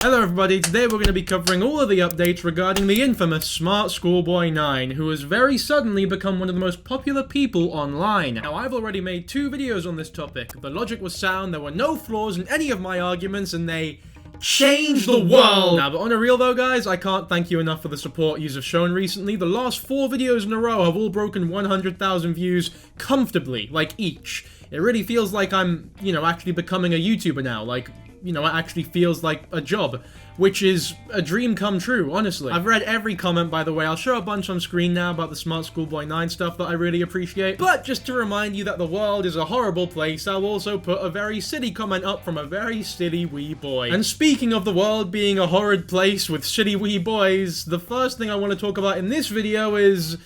Hello everybody, today we're going to be covering all of the updates regarding the infamous Smartschoolboy9, who has very suddenly become one of the most popular people online. Now, I've already made 2 videos on this topic. The logic was sound, there were no flaws in any of my arguments, and they changed the world! Now, but on a real though, guys, I can't thank you enough for the support you've shown recently. The last 4 videos in a row have all broken 100,000 views comfortably, like each. It really feels like I'm, actually becoming a YouTuber now, like... it actually feels like a job, which is a dream come true, honestly. I've read every comment, by the way. I'll show a bunch on screen now about the Smartschoolboy9 stuff that I really appreciate. But just to remind you that the world is a horrible place, I'll also put a very silly comment up from a very silly wee boy. And speaking of the world being a horrid place with silly wee boys, the first thing I want to talk about in this video is...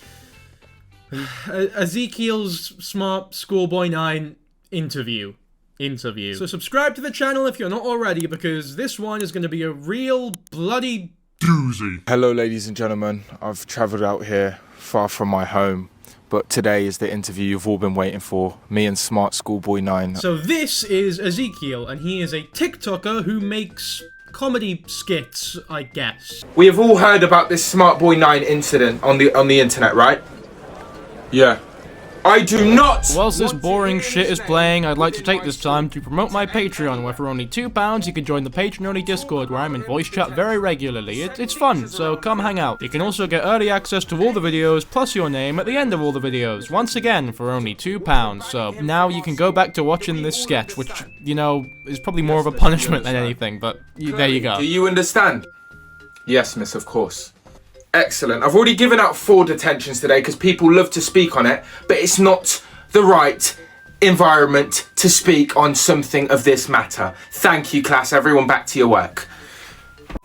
Ezekiel's Smartschoolboy9 interview. So subscribe to the channel if you're not already, because this one is going to be a real bloody doozy. Hello ladies and gentlemen, I've travelled out here far from my home, but today is the interview you've all been waiting for, me and Smartschoolboy9. So this is Ezekiel, and he is a TikToker who makes comedy skits, I guess. We have all heard about this Smartschoolboy9 incident on the internet, right? Yeah. I do not! Whilst this boring shit is playing, I'd like to take this time to promote my Patreon, where for only £2 you can join the Patreon-only Discord, where I'm in voice chat very regularly. It's fun, so come hang out. You can also get early access to all the videos, plus your name at the end of all the videos, once again for only £2. So now you can go back to watching this sketch, which, is probably more of a punishment than anything, but there you go. Do you understand? Yes, miss, of course. Excellent. I've already given out 4 detentions today because people love to speak on it, but it's not the right environment to speak on something of this matter. Thank you, class. Everyone back to your work.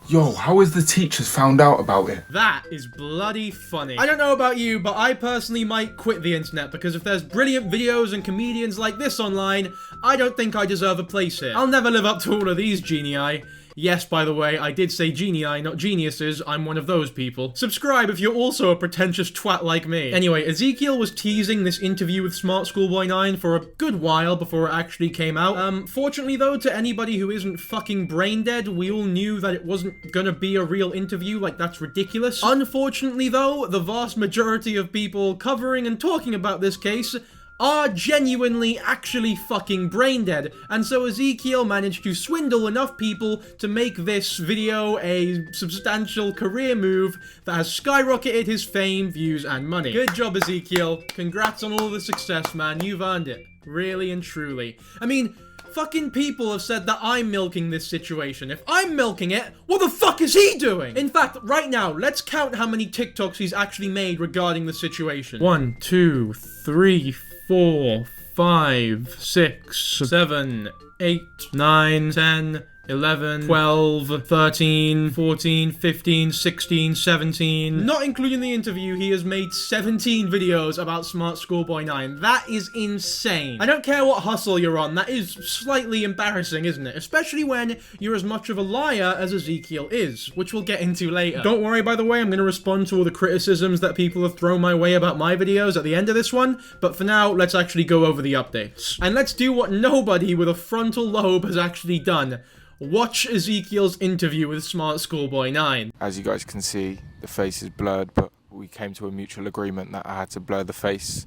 Yo, how has the teachers found out about it? That is bloody funny. I don't know about you, but I personally might quit the internet, because if there's brilliant videos and comedians like this online, I don't think I deserve a place here. I'll never live up to all of these genii. Yes, by the way, I did say genii, not geniuses. I'm one of those people. Subscribe if you're also a pretentious twat like me. Anyway, Ezekiel was teasing this interview with Smartschoolboy9 for a good while before it actually came out. Fortunately though, to anybody who isn't fucking brain dead, we all knew that it wasn't gonna be a real interview. Like, that's ridiculous. Unfortunately though, the vast majority of people covering and talking about this case are genuinely actually fucking brain dead, and so Ezekiel managed to swindle enough people to make this video a substantial career move that has skyrocketed his fame, views, and money. Good job, Ezekiel. Congrats on all the success, man. You've earned it. Really and truly. I mean, fucking people have said that I'm milking this situation. If I'm milking it, what the fuck is he doing? In fact, right now, let's count how many TikToks he's actually made regarding the situation. 1, 2, 3, 4, 5, 6, 7, 8, 9, 10, 11, 12, 13, 14, 15, 16, 17. Not including the interview, he has made 17 videos about Smartschoolboy9. That is insane. I don't care what hustle you're on, that is slightly embarrassing, isn't it? Especially when you're as much of a liar as Ezekiel is, which we'll get into later. Don't worry, by the way, I'm going to respond to all the criticisms that people have thrown my way about my videos at the end of this one, but for now, let's actually go over the updates. And let's do what nobody with a frontal lobe has actually done. Watch Ezekiel's interview with Smartschoolboy9. As you guys can see, the face is blurred, but we came to a mutual agreement that I had to blur the face.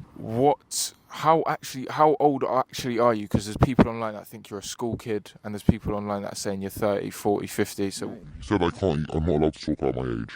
How old actually are you? Because there's people online that think you're a school kid, and there's people online that are saying you're 30, 40, 50, so... You said I'm not allowed to talk about my age.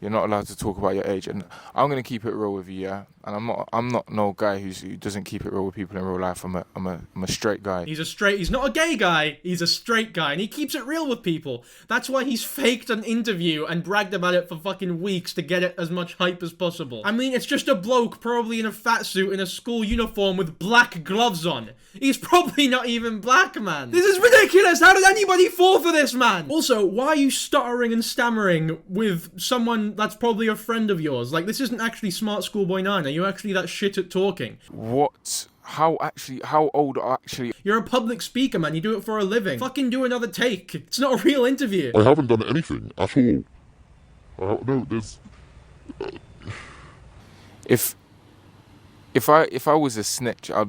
You're not allowed to talk about your age, and I'm gonna keep it real with you, yeah. And I'm not no guy who doesn't keep it real with people in real life. I'm a straight guy. He's not a gay guy. He's a straight guy, and he keeps it real with people. That's why he's faked an interview and bragged about it for fucking weeks to get it as much hype as possible. I mean, it's just a bloke probably in a fat suit in a school uniform with black gloves on. He's probably not even black, man. This is ridiculous. How did anybody fall for this, man? Also, why are you stuttering and stammering with someone that's probably a friend of yours? Like, this isn't actually Smartschoolboy9. Are you actually that shit at talking? What? How old actually? You're a public speaker, man. You do it for a living. Fucking do another take. It's not a real interview. I haven't done anything at all. No, there's... If I was a snitch, I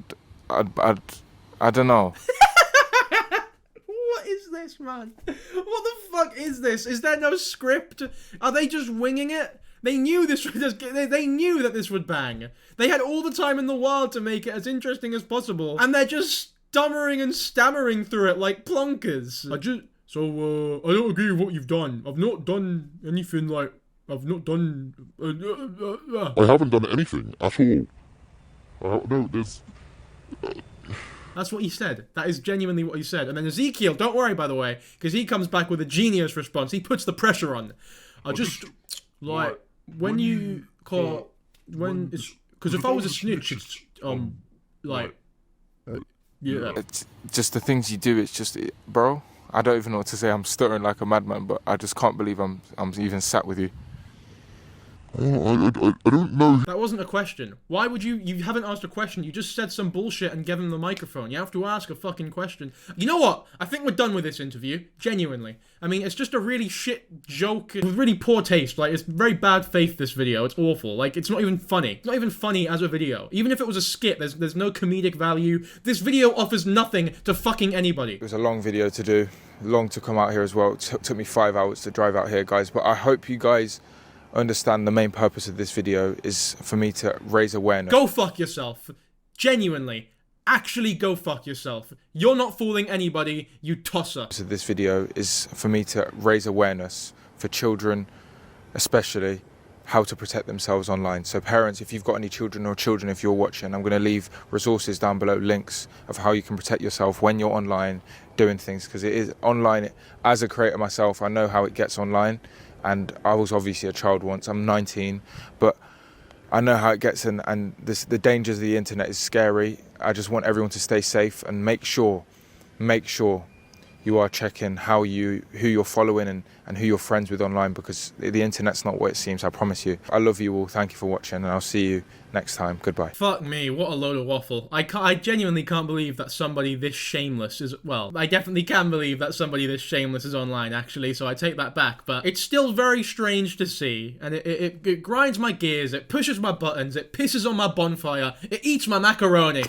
don't know. What is this, man? What the fuck is this? Is there no script? Are they just winging it? They knew this would they knew that this would bang. They had all the time in the world to make it as interesting as possible, and they're just stuttering and stammering through it like plonkers. I don't agree with what you've done. I've not done anything like I've not done. I haven't done anything at all. No, there's. That's what he said. That is genuinely what he said. And then Ezekiel, don't worry, by the way, because he comes back with a genius response. He puts the pressure on. Because if I was a snitch, it's yeah. It's just the things you do. It's just, bro. I don't even know what to say. I'm stuttering like a madman, but I just can't believe I'm even sat with you. I don't know. That wasn't a question. Why would you haven't asked a question. You just said some bullshit and gave him the microphone. You have to ask a fucking question. You know what? I think we're done with this interview. Genuinely. I mean, it's just a really shit joke with really poor taste. Like, it's very bad faith, this video. It's awful. Like, it's not even funny. It's not even funny as a video. Even if it was a skit, there's no comedic value. This video offers nothing to fucking anybody. It was a long video to do. Long to come out here as well. It took me 5 hours to drive out here, guys. But I hope you guys understand the main purpose of this video is for me to raise awareness. Go fuck yourself. Genuinely. Actually go fuck yourself. You're not fooling anybody, you tosser. So this video is for me to raise awareness for children, especially, how to protect themselves online. So parents, if you've got any children or children, if you're watching, I'm going to leave resources down below, links of how you can protect yourself when you're online doing things, because it is online. As a creator myself, I know how it gets online. And I was obviously a child once. I'm 19, but I know how it gets, and the dangers of the internet is scary. I just want everyone to stay safe and make sure you are checking who you're following and who you're friends with online, because the internet's not what it seems, I promise you. I love you all. Thank you for watching, and I'll see you next time. Goodbye. Fuck me, what a load of waffle. I genuinely can't believe that somebody this shameless is, well, I definitely can believe that somebody this shameless is online, actually, so I take that back, but it's still very strange to see, and it grinds my gears, it pushes my buttons, it pisses on my bonfire, it eats my macaroni.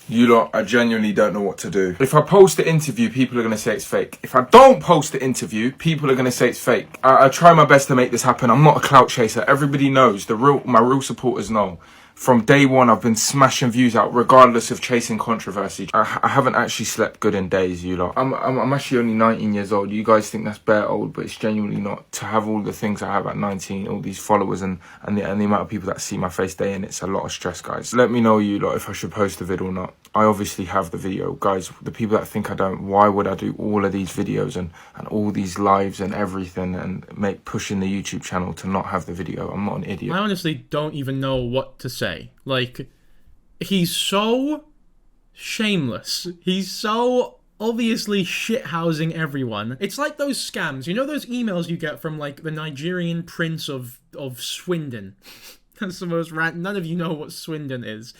You lot, I genuinely don't know what to do. If I post the interview, people are going to say it's fake. If I don't post the interview, people are going to say it's fake. I try my best to make this happen. I'm not a clout chaser. Everybody knows. My real supporters know. From day one, I've been smashing views out, regardless of chasing controversy. I haven't actually slept good in days, you lot. I'm actually only 19 years old. You guys think that's bare old, but it's genuinely not. To have all the things I have at 19, all these followers and the amount of people that see my face day in, it's a lot of stress, guys. Let me know, you lot, if I should post the vid or not. I obviously have the video, guys. The people that think I don't, why would I do all of these videos and all these lives and everything and pushing the YouTube channel to not have the video? I'm not an idiot. I honestly don't even know what to say. Like, he's so shameless. He's so obviously shithousing everyone. It's like those scams. You know those emails you get from, like, the Nigerian prince of Swindon? That's the most random. None of you know what Swindon is.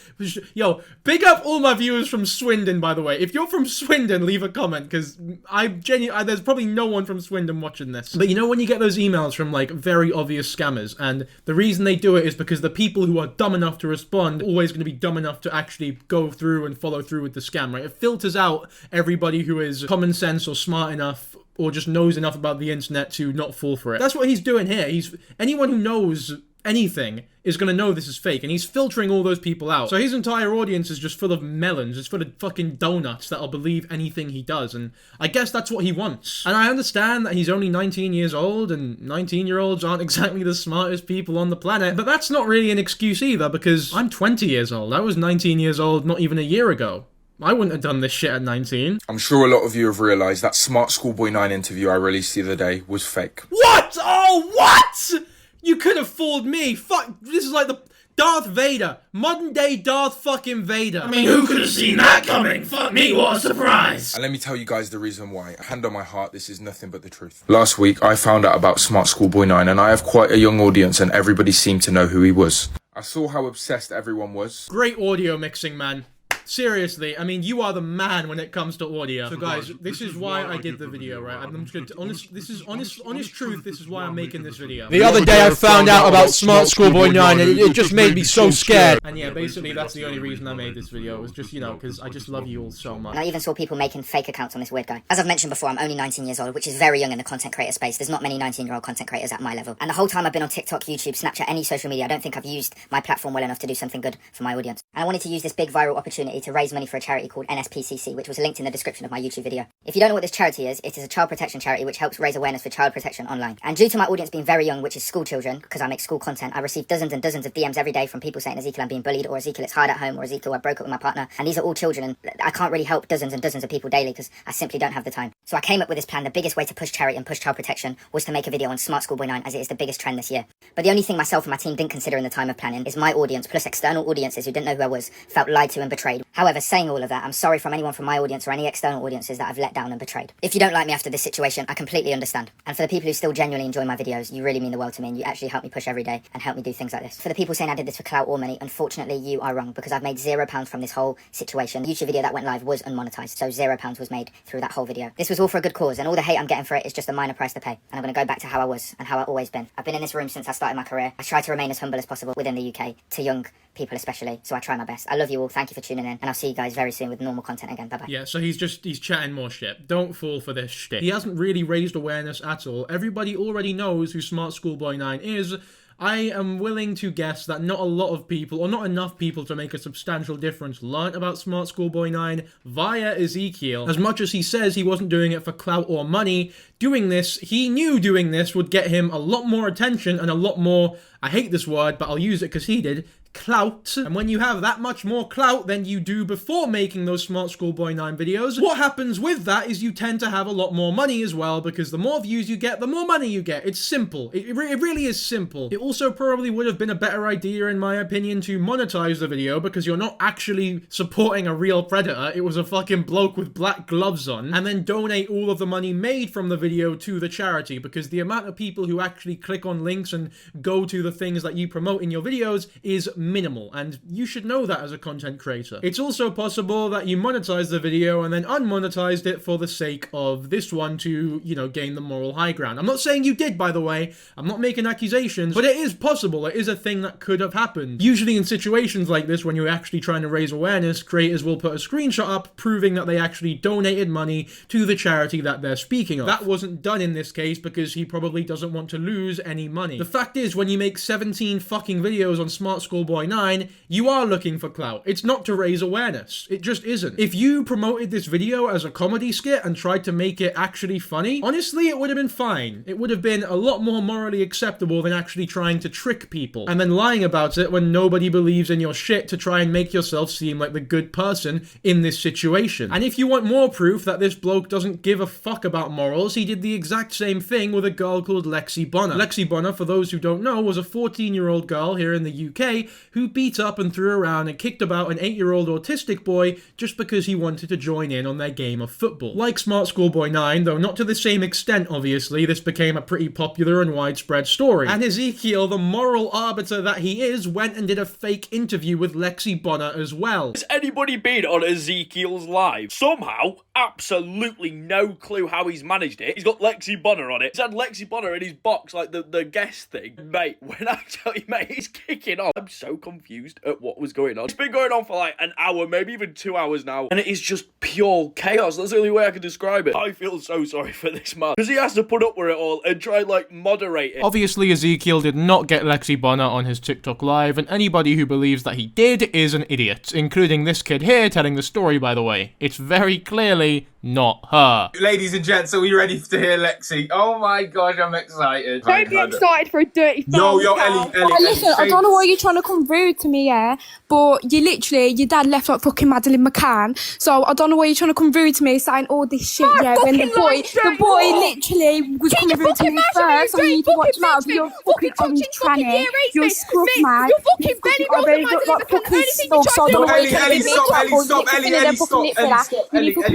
Yo, big up all my viewers from Swindon, by the way. If you're from Swindon, leave a comment, because there's probably no one from Swindon watching this. But you know when you get those emails from, like, very obvious scammers, and the reason they do it is because the people who are dumb enough to respond are always going to be dumb enough to actually go through and follow through with the scam, right? It filters out everybody who is common sense or smart enough or just knows enough about the internet to not fall for it. That's what he's doing here. Anyone who knows anything is going to know this is fake, and he's filtering all those people out. So his entire audience is just full of melons, it's full of fucking donuts that'll believe anything he does, and I guess that's what he wants. And I understand that he's only 19 years old, and 19-year-olds aren't exactly the smartest people on the planet, but that's not really an excuse either, because I'm 20 years old. I was 19 years old not even a year ago. I wouldn't have done this shit at 19. I'm sure a lot of you have realised that Smartschoolboy9 interview I released the other day was fake. What? Oh, what? You could have fooled me. Fuck, this is like the Darth Vader. Modern day Darth fucking Vader. I mean, who could have seen that coming? Fuck me, what a surprise. And let me tell you guys the reason why. Hand on my heart, this is nothing but the truth. Last week, I found out about Smartschoolboy9, and I have quite a young audience, and everybody seemed to know who he was. I saw how obsessed everyone was. Great audio mixing, man. Seriously, I mean, you are the man when it comes to audio. So guys, this is why I did the video, right? I'm just gonna, this is honest truth, this is why I'm making this video. The other day I found out about Smartschoolboy9 and it just made me so scared. And yeah, basically that's the only reason I made this video. It was just, you know, because I just love you all so much. And I even saw people making fake accounts on this weird guy. As I've mentioned before, I'm only 19 years old, which is very young in the content creator space. There's not many 19-year-old content creators at my level. And the whole time I've been on TikTok, YouTube, Snapchat, any social media, I don't think I've used my platform well enough to do something good for my audience. And I wanted to use this big viral opportunity to raise money for a charity called NSPCC, which was linked in the description of my YouTube video. If you don't know what this charity is, it is a child protection charity which helps raise awareness for child protection online. And due to my audience being very young, which is school children, because I make school content, I receive dozens and dozens of DMs every day from people saying, Ezekiel, I'm being bullied, or Ezekiel, it's hard at home, or Ezekiel, I broke up with my partner. And these are all children, and I can't really help dozens and dozens of people daily because I simply don't have the time. So I came up with this plan. The biggest way to push charity and push child protection was to make a video on Smartschoolboy9, as it is the biggest trend this year. But the only thing myself and my team didn't consider in the time of planning is my audience, plus external audiences who didn't know who I was, felt lied to and betrayed. However, saying all of that, I'm sorry from anyone from my audience or any external audiences that I've let down and betrayed. If you don't like me after this situation, I completely understand. And for the people who still genuinely enjoy my videos, you really mean the world to me, and you actually help me push every day and help me do things like this. For the people saying I did this for clout or money, unfortunately you are wrong, because I've made £0 from this whole situation. The YouTube video that went live was unmonetized, so £0 was made through that whole video. This was all for a good cause, and all the hate I'm getting for it is just a minor price to pay. And I'm going to go back to how I was and how I've always been. I've been in this room since I started my career. I try to remain as humble as possible within the UK, to young people especially, so I try my best. I love you all, thank you for tuning in, and I'll see you guys very soon with normal content again. Bye bye. Yeah, so he's chatting more shit. Don't fall for this shit. He hasn't really raised awareness at all. Everybody already knows who Smartschoolboy9 is. I am willing to guess that not a lot of people, or not enough people to make a substantial difference, learnt about Smartschoolboy9 via Ezekiel. As much as he says he wasn't doing it for clout or money, he knew doing this would get him a lot more attention and a lot more, I hate this word, but I'll use it because he did, clout. And when you have that much more clout than you do before making those Smartschoolboy9 videos, what happens with that is you tend to have a lot more money as well, because the more views you get, the more money you get. It's simple. It really is simple. It also probably would have been a better idea, in my opinion, to monetize the video, because you're not actually supporting a real predator. It was a fucking bloke with black gloves on, and then donate all of the money made from the video to the charity, because the amount of people who actually click on links and go to the things that you promote in your videos is minimal, and you should know that as a content creator. It's also possible that you monetize the video and then unmonetized it for the sake of this one to, you know, gain the moral high ground. I'm not saying you did, by the way. I'm not making accusations, but it is possible. It is a thing that could have happened. Usually in situations like this, when you're actually trying to raise awareness, creators will put a screenshot up proving that they actually donated money to the charity that they're speaking of. That wasn't done in this case because he probably doesn't want to lose any money. The fact is, when you make 17 fucking videos on Smartschoolboy9, you are looking for clout. It's not to raise awareness. It just isn't. If you promoted this video as a comedy skit and tried to make it actually funny, honestly, it would have been fine. It would have been a lot more morally acceptable than actually trying to trick people and then lying about it when nobody believes in your shit to try and make yourself seem like the good person in this situation. And if you want more proof that this bloke doesn't give a fuck about morals, he did the exact same thing with a girl called Lexi Bonner. Lexi Bonner, for those who don't know, was a 14-year-old girl here in the UK who beat up and threw around and kicked about an 8-year-old autistic boy just because he wanted to join in on their game of football. Like Smartschoolboy9, though not to the same extent obviously, this became a pretty popular and widespread story. And Ezekiel, the moral arbiter that he is, went and did a fake interview with Lexi Bonner as well. Has anybody been on Ezekiel's live? Somehow, absolutely no clue how he's managed it. He's got Lexi Bonner on it. He's had Lexi Bonner in his box, like the guest thing. Mate, when I tell you, mate, he's kicking off. I'm so confused at what was going on. It's been going on for like an hour, maybe even 2 hours now, and it is just pure chaos. That's the only way I can describe it. I feel so sorry for this man, because he has to put up with it all and try and like moderate it. Obviously, Ezekiel did not get Lexi Bonner on his TikTok live, and anybody who believes that he did is an idiot, including this kid here telling the story, by the way. It's very clearly not her. Ladies and gents, are we ready to hear Lexi? Oh my gosh, I'm excited. Don't be excited for a dirty Yo, phone. Ellie, Listen, I don't know why you're trying to come rude to me, yeah? But you literally, your dad left like fucking Madeleine McCann. So I don't know why you're trying to come rude to me saying all this shit, yeah? When the boy literally was coming rude to me first. So you need to watch him out. You're fucking orange tranny. You're a scruff man. You're fucking Benny. I already look like fucking stuff. So I don't know why you're trying to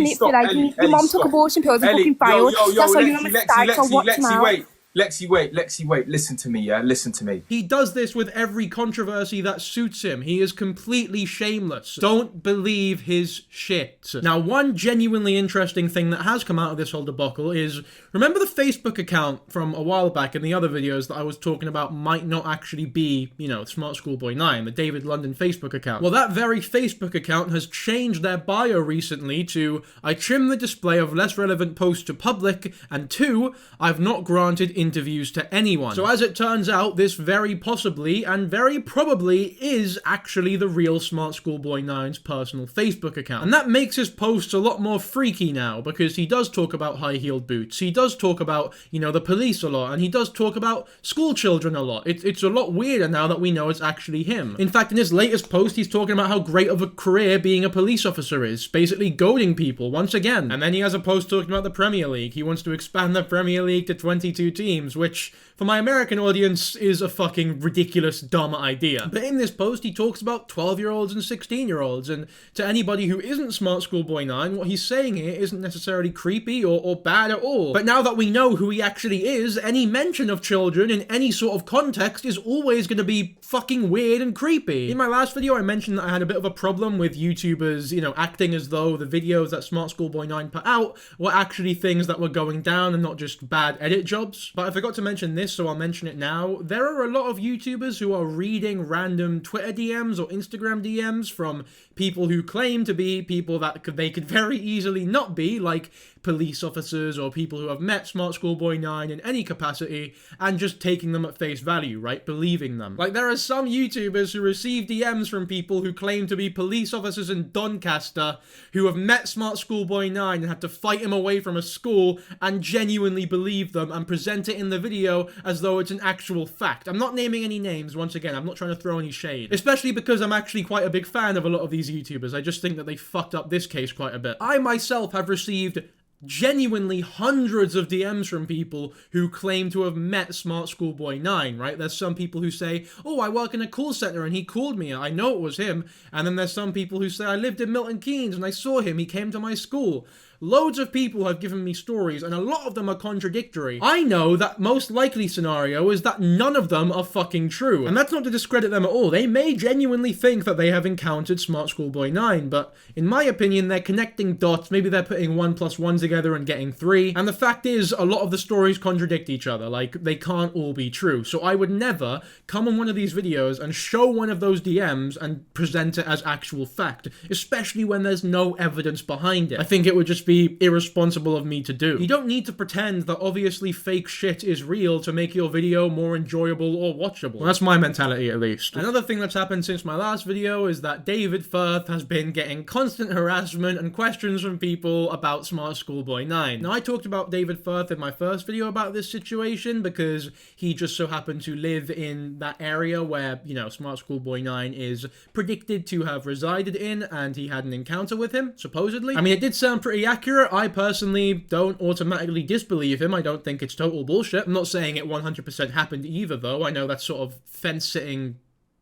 Ellie, stop. Your mum took abortion pills and fucking failed. That's why you're a mistake, so watch him out. Lexi, wait, listen to me, yeah? Listen to me. He does this with every controversy that suits him. He is completely shameless. Don't believe his shit. Now, one genuinely interesting thing that has come out of this whole debacle is, remember the Facebook account from a while back in the other videos that I was talking about might not actually be, you know, Smartschoolboy9, the David London Facebook account? Well, that very Facebook account has changed their bio recently to, I trim the display of less relevant posts to public, and 2, I've not granted interviews to anyone. So as it turns out, this very possibly and very probably is actually the real Smartschoolboy9's personal Facebook account. And that makes his posts a lot more freaky now, because he does talk about high-heeled boots, he does talk about, you know, the police a lot, and he does talk about school children a lot. It's a lot weirder now that we know it's actually him. In fact, in his latest post, he's talking about how great of a career being a police officer is, basically goading people once again. And then he has a post talking about the Premier League. He wants to expand the Premier League to 22 teams, which, for my American audience, is a fucking ridiculous, dumb idea. But in this post, he talks about 12-year-olds and 16-year-olds, and to anybody who isn't Smartschoolboy9, what he's saying here isn't necessarily creepy or bad at all. But now that we know who he actually is, any mention of children in any sort of context is always going to be fucking weird and creepy. In my last video, I mentioned that I had a bit of a problem with YouTubers, you know, acting as though the videos that Smartschoolboy9 put out were actually things that were going down and not just bad edit jobs. But I forgot to mention this, so I'll mention it now. There are a lot of YouTubers who are reading random Twitter DMs or Instagram DMs from people who claim to be people that they could very easily not be, like police officers or people who have met Smartschoolboy9 in any capacity, and just taking them at face value, right? Believing them. Like, there are some YouTubers who receive DMs from people who claim to be police officers in Doncaster who have met Smartschoolboy9 and had to fight him away from a school and genuinely believe them and present it in the video as though it's an actual fact. I'm not naming any names, once again, I'm not trying to throw any shade. Especially because I'm actually quite a big fan of a lot of these YouTubers. I just think that they fucked up this case quite a bit. I myself have received genuinely hundreds of DMs from people who claim to have met Smartschoolboy9, right? There's some people who say, oh, I work in a call center and he called me, I know it was him. And then there's some people who say, I lived in Milton Keynes and I saw him, he came to my school. Loads of people have given me stories, and a lot of them are contradictory. I know that most likely scenario is that none of them are fucking true. And that's not to discredit them at all. They may genuinely think that they have encountered Smartschoolboy9, but in my opinion, they're connecting dots. Maybe they're putting 1 + 1 together and getting 3. And the fact is, a lot of the stories contradict each other. Like, they can't all be true. So I would never come on one of these videos and show one of those DMs and present it as actual fact, especially when there's no evidence behind it. I think it would just be irresponsible of me to do. You don't need to pretend that obviously fake shit is real to make your video more enjoyable or watchable. Well, that's my mentality, at least. Another thing that's happened since my last video is that David Firth has been getting constant harassment and questions from people about Smartschoolboy9. Now, I talked about David Firth in my first video about this situation because he just so happened to live in that area where, you know, Smartschoolboy9 is predicted to have resided in, and he had an encounter with him, supposedly. I mean, it did sound pretty accurate. I personally don't automatically disbelieve him. I don't think it's total bullshit. I'm not saying it 100% happened either, though. I know that's sort of fence-sitting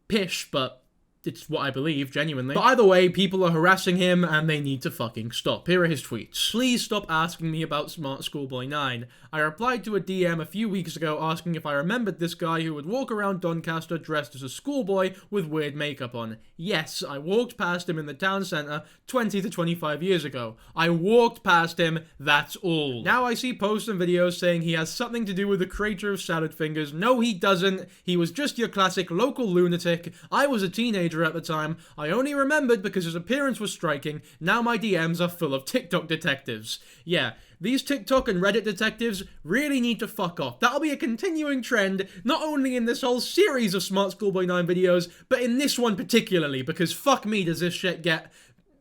pish, but it's what I believe, genuinely. But either way, people are harassing him, and they need to fucking stop. Here are his tweets. Please stop asking me about Smartschoolboy9. I replied to a DM a few weeks ago asking if I remembered this guy who would walk around Doncaster dressed as a schoolboy with weird makeup on. Yes, I walked past him in the town centre 20 to 25 years ago. I walked past him, that's all. Now I see posts and videos saying he has something to do with the creator of Salad Fingers. No, he doesn't. He was just your classic local lunatic. I was a teenager at the time. I only remembered because his appearance was striking. Now my DMs are full of TikTok detectives. Yeah, these TikTok and Reddit detectives really need to fuck off. That'll be a continuing trend, not only in this whole series of Smartschoolboy9 videos, but in this one particularly, because fuck me does this shit get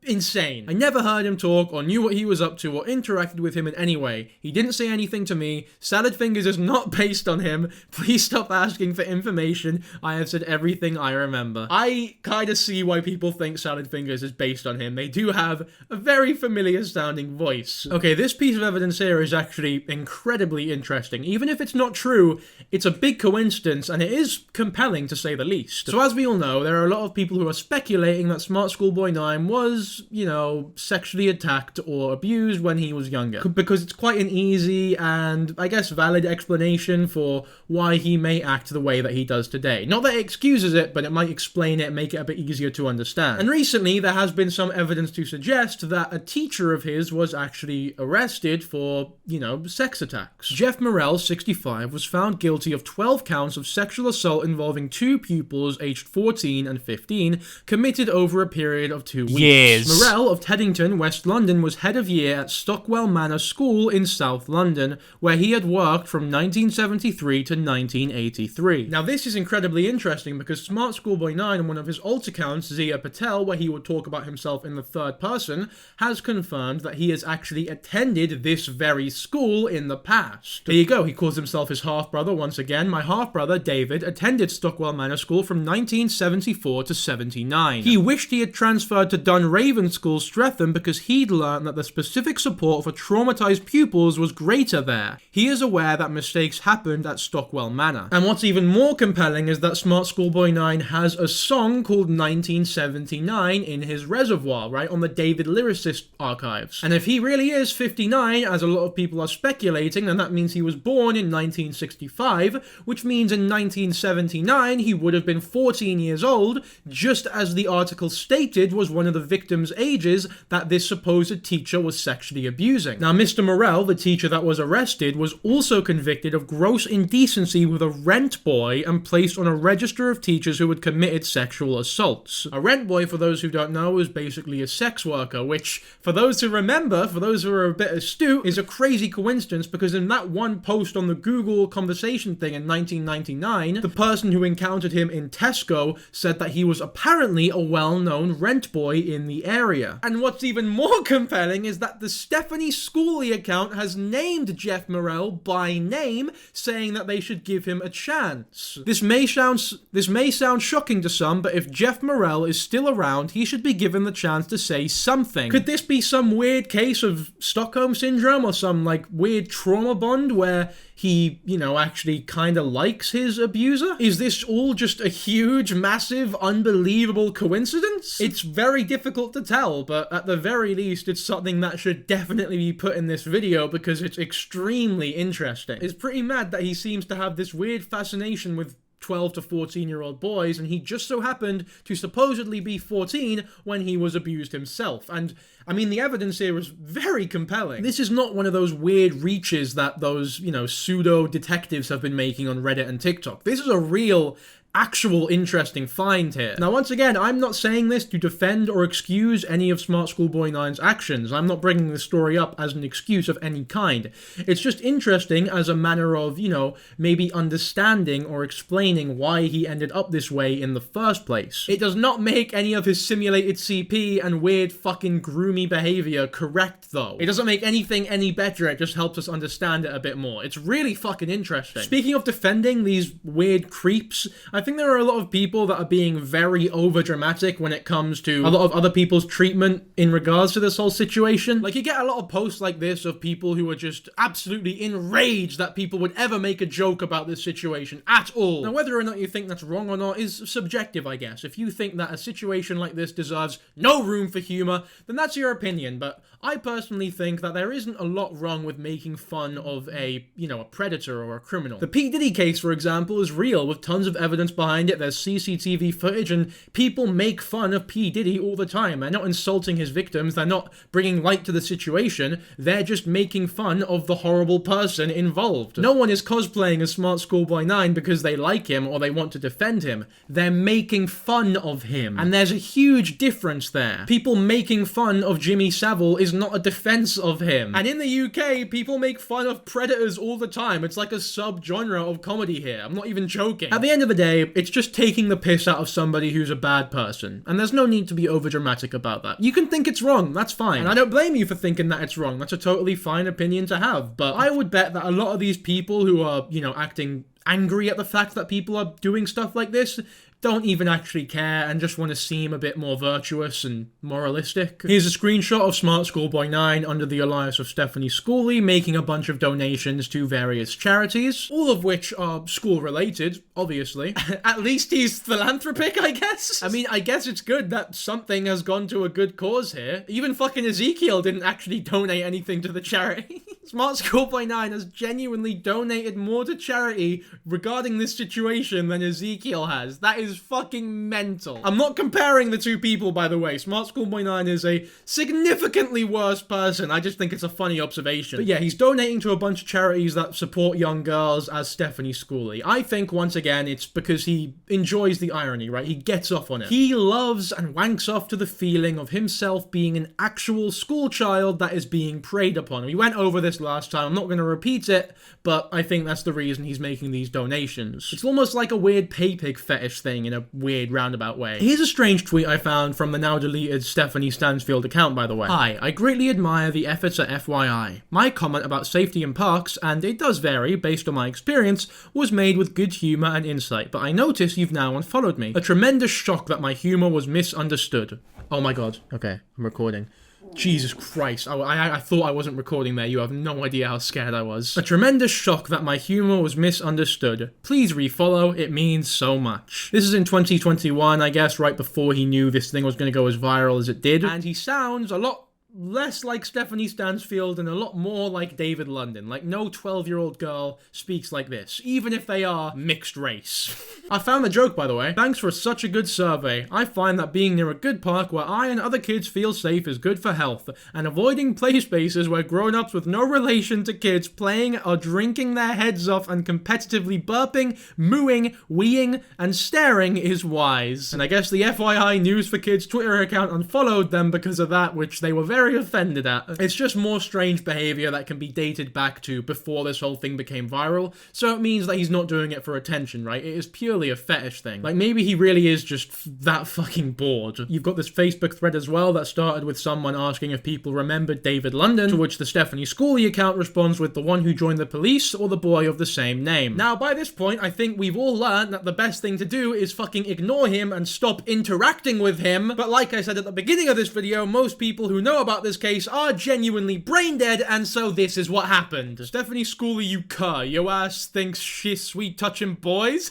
insane. I never heard him talk or knew what he was up to or interacted with him in any way. He didn't say anything to me. Salad Fingers is not based on him. Please stop asking for information. I have said everything I remember. I kind of see why people think Salad Fingers is based on him. They do have a very familiar sounding voice. Okay, this piece of evidence here is actually incredibly interesting. Even if it's not true, it's a big coincidence and it is compelling to say the least. So as we all know, there are a lot of people who are speculating that Smartschoolboy9 was was, you know, sexually attacked or abused when he was younger. Because it's quite an easy and, I guess, valid explanation for why he may act the way that he does today. Not that it excuses it, but it might explain it and make it a bit easier to understand. And recently, there has been some evidence to suggest that a teacher of his was actually arrested for, you know, sex attacks. Jeff Morrell, 65, was found guilty of 12 counts of sexual assault involving 2 pupils aged 14 and 15, committed over a period of 2 weeks. Yes. Morrell of Teddington, West London, was head of year at Stockwell Manor School in South London, where he had worked from 1973 to 1983. Now, this is incredibly interesting because Smartschoolboy9, on one of his alt accounts, Zia Patel, where he would talk about himself in the third person, has confirmed that he has actually attended this very school in the past. There you go, he calls himself his half-brother once again. My half-brother, David, attended Stockwell Manor School from 1974 to 79. He wished he had transferred to Dunraven School, Streatham, because he'd learned that the specific support for traumatized pupils was greater there. He is aware that mistakes happened at Stockwell Manor. And what's even more compelling is that Smartschoolboy9 has a song called 1979 in his reservoir, right, on the David Lyricist archives. And if he really is 59, as a lot of people are speculating, then that means he was born in 1965, which means in 1979 he would have been 14 years old, just as the article stated was one of the victims' ages that this supposed teacher was sexually abusing. Now, Mr. Morrell, the teacher that was arrested, was also convicted of gross indecency with a rent boy and placed on a register of teachers who had committed sexual assaults. A rent boy, for those who don't know, is basically a sex worker, which, for those who remember, for those who are a bit astute, is a crazy coincidence because in that one post on the Google conversation thing in 1999, the person who encountered him in Tesco said that he was apparently a well-known rent boy in the area. And what's even more compelling is that the Stephanie Schooley account has named Jeff Morrell by name, saying that they should give him a chance. This may sound shocking to some, but if Jeff Morrell is still around, he should be given the chance to say something. Could this be some weird case of Stockholm Syndrome or some, like, weird trauma bond where he, you know, actually kind of likes his abuser? Is this all just a huge, massive, unbelievable coincidence? It's very difficult to tell, but at the very least, it's something that should definitely be put in this video because it's extremely interesting. It's pretty mad that he seems to have this weird fascination with 12 to 14-year-old boys, and he just so happened to supposedly be 14 when he was abused himself. And, I mean, the evidence here is very compelling. This is not one of those weird reaches that those, you know, pseudo-detectives have been making on Reddit and TikTok. This is a real, actual interesting find here. Now, once again, I'm not saying this to defend or excuse any of Smartschoolboy9's actions. I'm not bringing this story up as an excuse of any kind. It's just interesting as a manner of, you know, maybe understanding or explaining why he ended up this way in the first place. It does not make any of his simulated CP and weird fucking groomy behavior correct, though. It doesn't make anything any better, it just helps us understand it a bit more. It's really fucking interesting. Speaking of defending these weird creeps, I think there are a lot of people that are being very overdramatic when it comes to a lot of other people's treatment in regards to this whole situation. Like, you get a lot of posts like this of people who are just absolutely enraged that people would ever make a joke about this situation at all. Now, whether or not you think that's wrong or not is subjective, I guess. If you think that a situation like this deserves no room for humor, then that's your opinion, but I personally think that there isn't a lot wrong with making fun of a, you know, a predator or a criminal. The P. Diddy case, for example, is real with tons of evidence behind it. There's CCTV footage and people make fun of P. Diddy all the time. They're not insulting his victims. They're not bringing light to the situation. They're just making fun of the horrible person involved. No one is cosplaying as Smartschoolboy9 because they like him or they want to defend him. They're making fun of him. And there's a huge difference there. People making fun of Jimmy Savile is not a defense of him. And in the UK, people make fun of predators all the time. It's like a sub-genre of comedy here. I'm not even joking. At the end of the day, it's just taking the piss out of somebody who's a bad person. And there's no need to be overdramatic about that. You can think it's wrong, that's fine. And I don't blame you for thinking that it's wrong. That's a totally fine opinion to have. But I would bet that a lot of these people who are, you know, acting angry at the fact that people are doing stuff like this don't even actually care and just want to seem a bit more virtuous and moralistic. Here's a screenshot of Smartschoolboy9 under the alias of Stephanie Schooley making a bunch of donations to various charities, all of which are school-related, obviously. At least he's philanthropic, I guess? I mean, I guess it's good that something has gone to a good cause here. Even fucking Ezekiel didn't actually donate anything to the charity. Smartschoolboy9 has genuinely donated more to charity regarding this situation than Ezekiel has. That is fucking mental. I'm not comparing the two people, by the way. Smartschoolboy9 is a significantly worse person. I just think it's a funny observation. But yeah, he's donating to a bunch of charities that support young girls as Stephanie Schooley. I think, once again, it's because he enjoys the irony, right? He gets off on it. He loves and wanks off to the feeling of himself being an actual school child that is being preyed upon. We went over this last time. I'm not going to repeat it, but I think that's the reason he's making these donations. It's almost like a weird pay pig fetish thing in a weird roundabout way. Here's a strange tweet I found from the now deleted Stephanie Stansfield account, by the way. Hi, I greatly admire the efforts at FYI. My comment about safety in parks, and it does vary based on my experience, was made with good humour and insight, but I notice you've now unfollowed me. A tremendous shock that my humour was misunderstood. Oh my god. Okay, I'm recording. Jesus Christ, I thought I wasn't recording there. You have no idea how scared I was. A tremendous shock that my humour was misunderstood. Please refollow, it means so much. This is in 2021, I guess, right before he knew this thing was going to go as viral as it did. And he sounds a lot less like Stephanie Stansfield and a lot more like David London. Like, no 12-year-old girl speaks like this, even if they are mixed race. I found the joke, by the way. Thanks for such a good survey. I find that being near a good park where I and other kids feel safe is good for health, and avoiding play spaces where grown-ups with no relation to kids playing or drinking their heads off and competitively burping, mooing, weeing, and staring is wise. And I guess the FYI News for Kids Twitter account unfollowed them because of that, which they were very offended at. It's just more strange behavior that can be dated back to before this whole thing became viral, so it means that he's not doing it for attention, right? It is purely a fetish thing. Like, maybe he really is just that fucking bored. You've got this Facebook thread as well that started with someone asking if people remembered David London, to which the Stephanie Schooley account responds with the one who joined the police or the boy of the same name. Now, by this point, I think we've all learned that the best thing to do is fucking ignore him and stop interacting with him, but like I said at the beginning of this video, most people who know about this case are genuinely brain dead, and so this is what happened. Stephanie Schooley, you cur, your ass thinks she's sweet touching boys?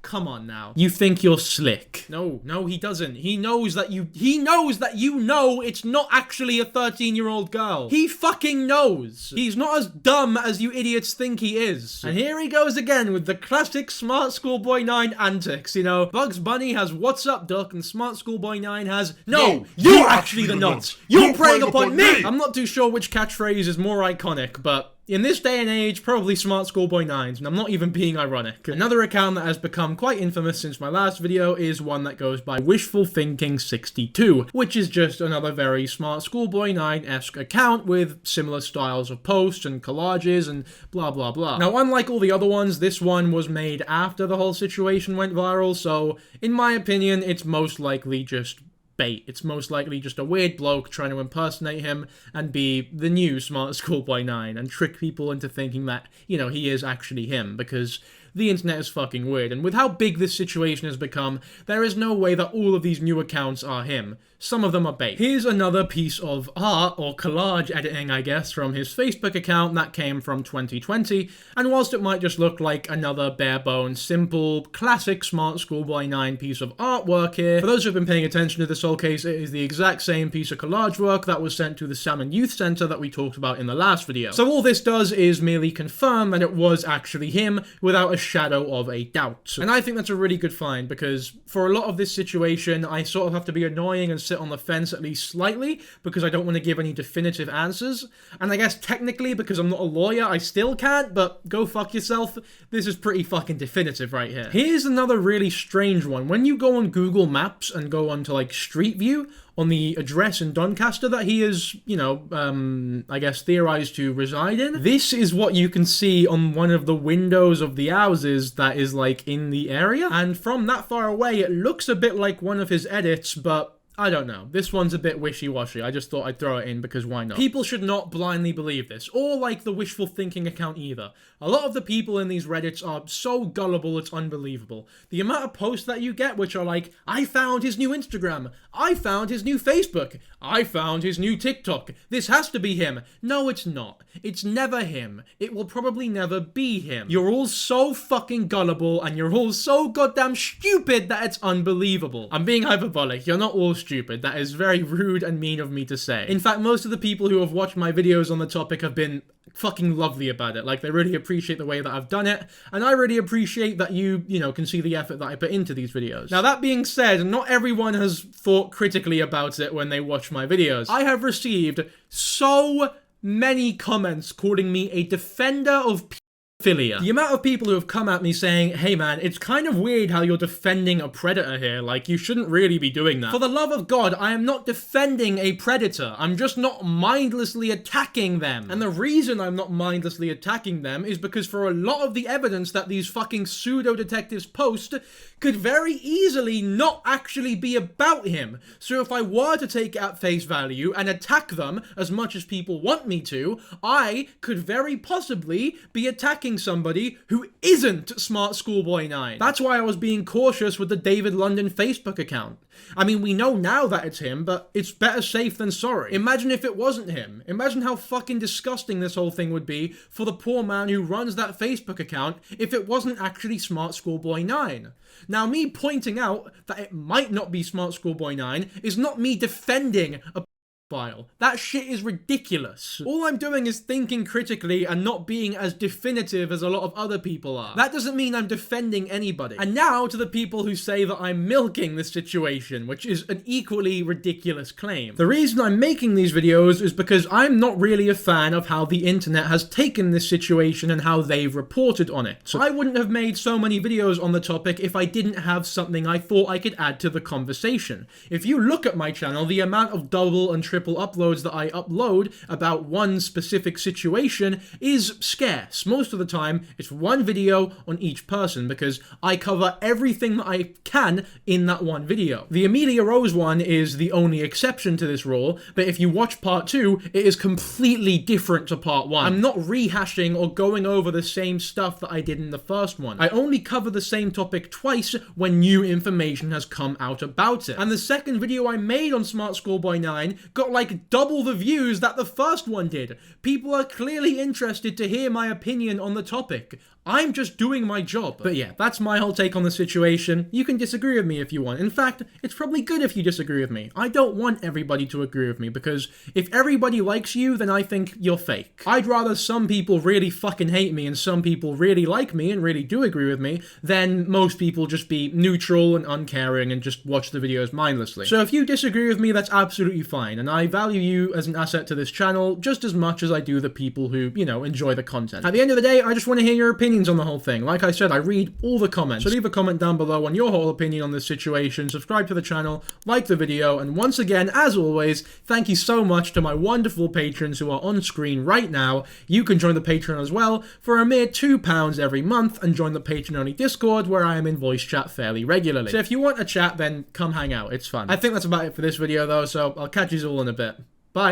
Come on now. You think you're slick. No, he doesn't. He knows that you know it's not actually a 13-year-old girl. He fucking knows. He's not as dumb as you idiots think he is. And here he goes again with the classic Smartschoolboy9 antics, you know. Bugs Bunny has "What's up, Duck?" and Smartschoolboy9 has "No, you're actually the nuts. You're preying upon me!" I'm not too sure which catchphrase is more iconic, but in this day and age, probably Smartschoolboy9's, and I'm not even being ironic. Another account that has become quite infamous since my last video is one that goes by Wishful Thinking 62, which is just another very Smartschoolboy9-esque account with similar styles of posts and collages and blah blah blah. Now, unlike all the other ones, this one was made after the whole situation went viral, so in my opinion, it's most likely just bait. It's most likely just a weird bloke trying to impersonate him and be the new Smartschoolboy9 and trick people into thinking that, you know, he is actually him, because the internet is fucking weird, and with how big this situation has become, there is no way that all of these new accounts are him. Some of them are bait. Here's another piece of art, or collage editing, I guess, from his Facebook account that came from 2020, and whilst it might just look like another bare-bones, simple, classic Smartschoolboy9 piece of artwork here, for those who've been paying attention to this whole case, it is the exact same piece of collage work that was sent to the Salmon Youth Centre that we talked about in the last video. So all this does is merely confirm that it was actually him, without a shadow of a doubt. And I think that's a really good find, because for a lot of this situation, I sort of have to be annoying and sit on the fence at least slightly, because I don't want to give any definitive answers. And I guess technically, because I'm not a lawyer, I still can't, but go fuck yourself. This is pretty fucking definitive right here. Here's another really strange one. When you go on Google Maps and go onto like Street View, on the address in Doncaster that he is, you know, I guess theorized to reside in, this is what you can see on one of the windows of the houses that is like in the area. And from that far away, it looks a bit like one of his edits, but I don't know. This one's a bit wishy-washy. I just thought I'd throw it in because why not? People should not blindly believe this, or like the wishful thinking account either. A lot of the people in these Reddits are so gullible, it's unbelievable. The amount of posts that you get which are like, I found his new Instagram, I found his new Facebook, I found his new TikTok, this has to be him. No, it's not. It's never him. It will probably never be him. You're all so fucking gullible, and you're all so goddamn stupid that it's unbelievable. I'm being hyperbolic. You're not all stupid. That is very rude and mean of me to say. In fact, most of the people who have watched my videos on the topic have been fucking lovely about it. Like, they really appreciate the way that I've done it, and I really appreciate that you know, can see the effort that I put into these videos. Now, that being said, not everyone has thought critically about it when they watch my videos. I have received so many comments calling me a defender of pedophilia. The amount of people who have come at me saying, hey man, it's kind of weird how you're defending a predator here, like you shouldn't really be doing that. For the love of God, I am not defending a predator, I'm just not mindlessly attacking them. And the reason I'm not mindlessly attacking them is because for a lot of the evidence that these fucking pseudo-detectives post could very easily not actually be about him. So if I were to take it at face value and attack them as much as people want me to, I could very possibly be attacking somebody who isn't Smartschoolboy9. That's why I was being cautious with the David London Facebook account. I mean, we know now that it's him, but it's better safe than sorry. Imagine if it wasn't him. Imagine how fucking disgusting this whole thing would be for the poor man who runs that Facebook account if it wasn't actually Smartschoolboy9. Now, me pointing out that it might not be Smartschoolboy9 is not me defending a file. That shit is ridiculous. All I'm doing is thinking critically and not being as definitive as a lot of other people are. That doesn't mean I'm defending anybody. And now to the people who say that I'm milking this situation, which is an equally ridiculous claim. The reason I'm making these videos is because I'm not really a fan of how the internet has taken this situation and how they've reported on it. So I wouldn't have made so many videos on the topic if I didn't have something I thought I could add to the conversation. If you look at my channel, the amount of double and triple uploads that I upload about one specific situation is scarce. Most of the time, it's one video on each person because I cover everything that I can in that one video. The Amelia Rose one is the only exception to this rule, but if you watch part 2, it is completely different to part 1. I'm not rehashing or going over the same stuff that I did in the first one. I only cover the same topic twice when new information has come out about it. And the second video I made on Smartschoolboy9 got like double the views that the first one did. People are clearly interested to hear my opinion on the topic. I'm just doing my job. But yeah, that's my whole take on the situation. You can disagree with me if you want. In fact, it's probably good if you disagree with me. I don't want everybody to agree with me because if everybody likes you, then I think you're fake. I'd rather some people really fucking hate me and some people really like me and really do agree with me than most people just be neutral and uncaring and just watch the videos mindlessly. So if you disagree with me, that's absolutely fine. And I value you as an asset to this channel just as much as I do the people who, you know, enjoy the content. At the end of the day, I just want to hear your opinions on the whole thing. Like I said, I read all the comments, so leave a comment down below on your whole opinion on this situation, subscribe to the channel, like the video, and once again, as always, thank you so much to my wonderful patrons who are on screen right now. You can join the Patreon as well for a mere £2 every month and join the Patreon-only Discord where I am in voice chat fairly regularly. So if you want a chat, then come hang out, it's fun. I think that's about it for this video though, so I'll catch you all in a bit. Bye!